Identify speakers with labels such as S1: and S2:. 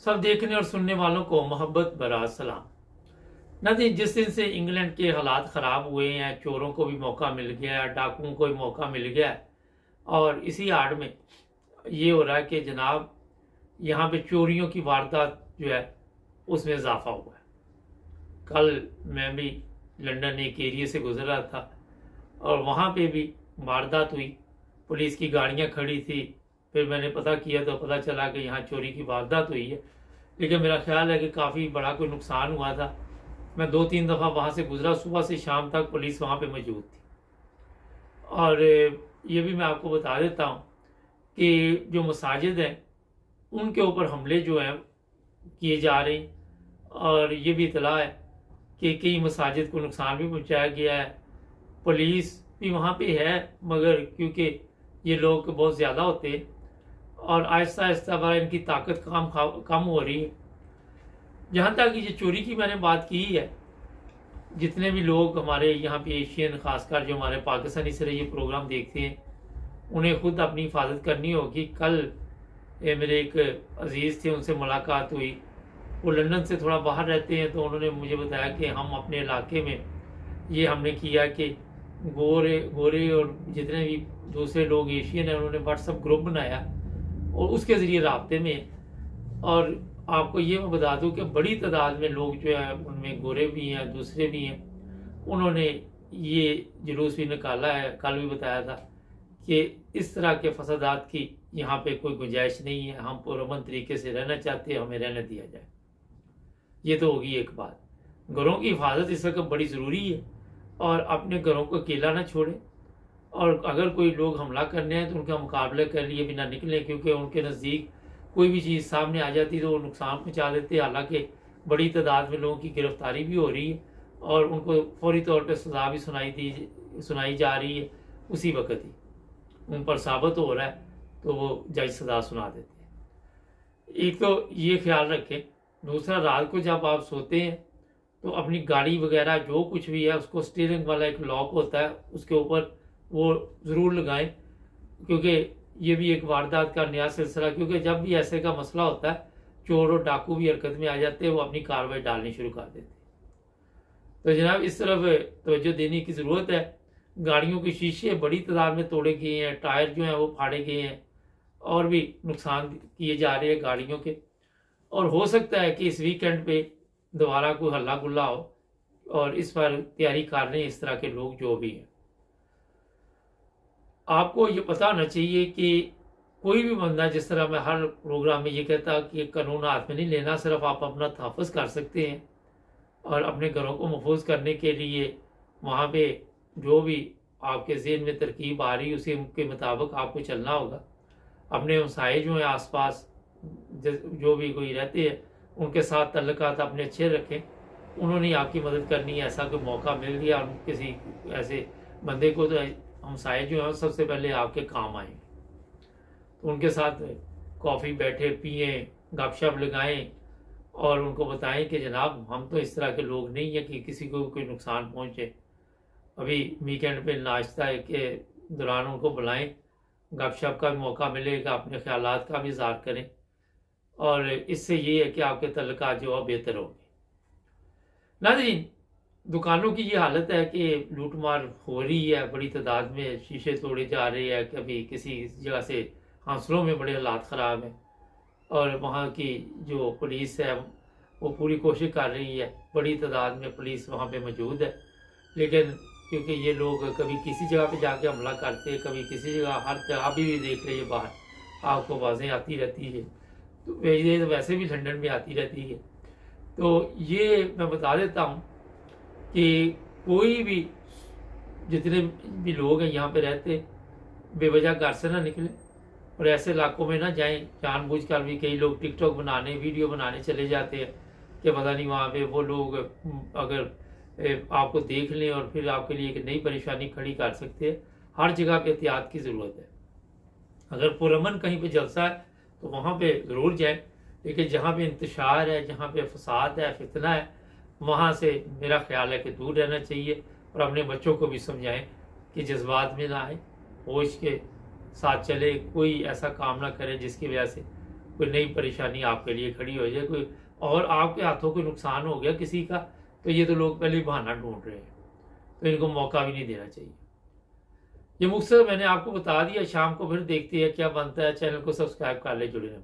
S1: सब देखने और सुनने वालों को मोहब्बत भरा सलाम। नाज़रीन, जिस दिन से इंग्लैंड के हालात ख़राब हुए हैं, चोरों को भी मौका मिल गया है, डाकुओं को भी मौका मिल गया है, और इसी आड़ में ये हो रहा है कि जनाब यहाँ पे चोरियों की वारदात जो है उसमें इजाफा हुआ है। कल मैं भी लंदन एक एरिया से गुजर रहा था और वहाँ पे भी वारदात हुई। पुलिस की गाड़ियाँ खड़ी थी। फिर मैंने पता किया तो पता चला कि यहाँ चोरी की वारदात हुई है, लेकिन मेरा ख्याल है कि काफ़ी बड़ा कोई नुकसान हुआ था। मैं 2-3 दफ़ा वहाँ से गुजरा, सुबह से शाम तक पुलिस वहाँ पे मौजूद थी। और ये भी मैं आपको बता देता हूँ कि जो मसाजिद हैं उनके ऊपर हमले जो हैं किए जा रहे हैं, और ये भी इतला है कि कई मसाजिद को नुकसान भी पहुँचाया गया है। पुलिस भी वहाँ पे है, मगर क्योंकि ये लोग बहुत ज़्यादा होते हैं और आहिस्ता आहिस्ता बड़ा इनकी ताकत कम हो रही है। जहाँ तक ये चोरी की मैंने बात की है, जितने भी लोग हमारे यहाँ पे एशियन, खासकर जो हमारे पाकिस्तानी से ये प्रोग्राम देखते हैं, उन्हें खुद अपनी हिफाजत करनी होगी। कल मेरे एक अजीज़ थे, उनसे मुलाकात हुई। वो लंदन से थोड़ा बाहर रहते हैं, तो उन्होंने मुझे बताया कि हम अपने इलाके में ये हमने किया कि गोरे और जितने भी दूसरे लोग एशियन हैं, उन्होंने व्हाट्सएप ग्रुप बनाया और उसके ज़रिए राब्ते में। और आपको ये मैं बता दूं कि बड़ी तादाद में लोग जो है उनमें गोरे भी हैं, दूसरे भी हैं। उन्होंने ये जुलूस भी निकाला है। कल भी बताया था कि इस तरह के फसादात की यहाँ पे कोई गुंजाइश नहीं है। हम पुरअमन तरीके से रहना चाहते हैं, हमें रहने दिया जाए। ये तो होगी एक बात। घरों की हिफाजत इस वक्त बड़ी ज़रूरी है, और अपने घरों को अकेला ना छोड़ें। और अगर कोई लोग हमला करने हैं तो उनका मुकाबला कर लिए बिना निकलें, क्योंकि उनके नज़दीक कोई भी चीज़ सामने आ जाती तो वो नुकसान पहुंचा देते हैं। हालांकि बड़ी तादाद में लोगों की गिरफ्तारी भी हो रही है और उनको फौरी तौर पर सज़ा भी सुनाई जा रही है। उसी वक्त ही उन पर साबित हो रहा है तो वो जज सज़ा सुना देते हैं। एक तो ये ख्याल रखें। दूसरा, रात को जब आप सोते हैं तो अपनी गाड़ी वगैरह जो कुछ भी है उसको स्टीयरिंग वाला एक लॉक होता है, उसके ऊपर वो ज़रूर लगाएं, क्योंकि ये भी एक वारदात का नया सिलसिला। क्योंकि जब भी ऐसे का मसला होता है, चोर और डाकू भी हरकत में आ जाते हैं, वो अपनी कार्रवाई डालनी शुरू कर देते हैं। तो जनाब इस तरफ तवज्जो देने की ज़रूरत है। गाड़ियों के शीशे बड़ी तादाद में तोड़े गए हैं, टायर जो हैं वो फाड़े गए हैं, और भी नुकसान किए जा रहे हैं गाड़ियों के। और हो सकता है कि इस वीकेंड पे दोबारा कोई हल्ला गुल्ला हो, और इस पर तैयारी कर रहे हैं इस तरह के लोग जो भी हैं। आपको ये पता होना चाहिए कि कोई भी बंदा, जिस तरह मैं हर प्रोग्राम में ये कहता कि कानून हाथ में नहीं लेना, सिर्फ आप अपना तहफ़्फ़ुज़ कर सकते हैं और अपने घरों को महफूज करने के लिए वहाँ पे जो भी आपके ज़हन में तरकीब आ रही है उसी के मुताबिक आपको चलना होगा। अपने हमसाये जो हैं आसपास जो भी कोई रहते हैं उनके साथ तल्लुकात अपने अच्छे रखें। उन्होंने आपकी मदद करनी है, ऐसा कोई मौका मिल गया किसी ऐसे बंदे को, तो हमसाये जो हैं सबसे पहले आपके काम आएंगे। तो उनके साथ कॉफ़ी बैठे पिएं, गपशप लगाएं और उनको बताएं कि जनाब हम तो इस तरह के लोग नहीं हैं कि किसी को कोई नुकसान पहुंचे। अभी वीकेंड पे नाश्ता के दौरान उनको बुलाएं, गपशप का भी मौका मिलेगा, अपने ख्यालात का भी इज़हार करें, और इससे ये है कि आपके तल्लुकात जो है बेहतर होंगे। नाज़रीन, दुकानों की ये हालत है कि लूटमार हो रही है, बड़ी तादाद में शीशे तोड़े जा रहे हैं। कभी किसी जगह से हांसलों में बड़े हालात ख़राब हैं, और वहाँ की जो पुलिस है वो पूरी कोशिश कर रही है। बड़ी तादाद में पुलिस वहाँ पे मौजूद है, लेकिन क्योंकि ये लोग कभी किसी जगह पे जाके हमला करते हैं, कभी किसी जगह, हर जगह अभी भी देख रही है बाहर आपको आवाज़ें आती रहती है, तो ये वैसे भी लंदन में आती रहती है। तो ये मैं बता देता हूँ कि कोई भी, जितने भी लोग हैं यहाँ पे रहते, बेवजह घर से ना निकले और ऐसे इलाकों में ना जाएं। जानबूझकर भी कई लोग टिकटॉक बनाने, वीडियो बनाने चले जाते हैं कि पता नहीं वहाँ पे वो लोग अगर आपको देख लें और फिर आपके लिए एक नई परेशानी खड़ी कर सकते हैं। हर जगह पे एहतियात की ज़रूरत है। अगर पुरअमन कहीं पे जलसा है तो वहाँ पे ज़रूर जाएं, लेकिन जहाँ पे इंतशार है, जहाँ पे फसाद है, फितना है, वहाँ से मेरा ख्याल है कि दूर रहना चाहिए। और अपने बच्चों को भी समझाएं कि जज्बात में ना आए, होश के साथ चले, कोई ऐसा काम ना करे जिसकी वजह से कोई नई परेशानी आपके लिए खड़ी हो जाए, कोई और आपके हाथों को नुकसान हो गया किसी का, तो ये तो लोग पहले ही बहाना ढूंढ रहे हैं, तो इनको मौका भी नहीं देना चाहिए। ये मुख्तसर मैंने आपको बता दिया, शाम को फिर देखते हैं क्या बनता है। चैनल को सब्सक्राइब कर ले, जुड़े रहें।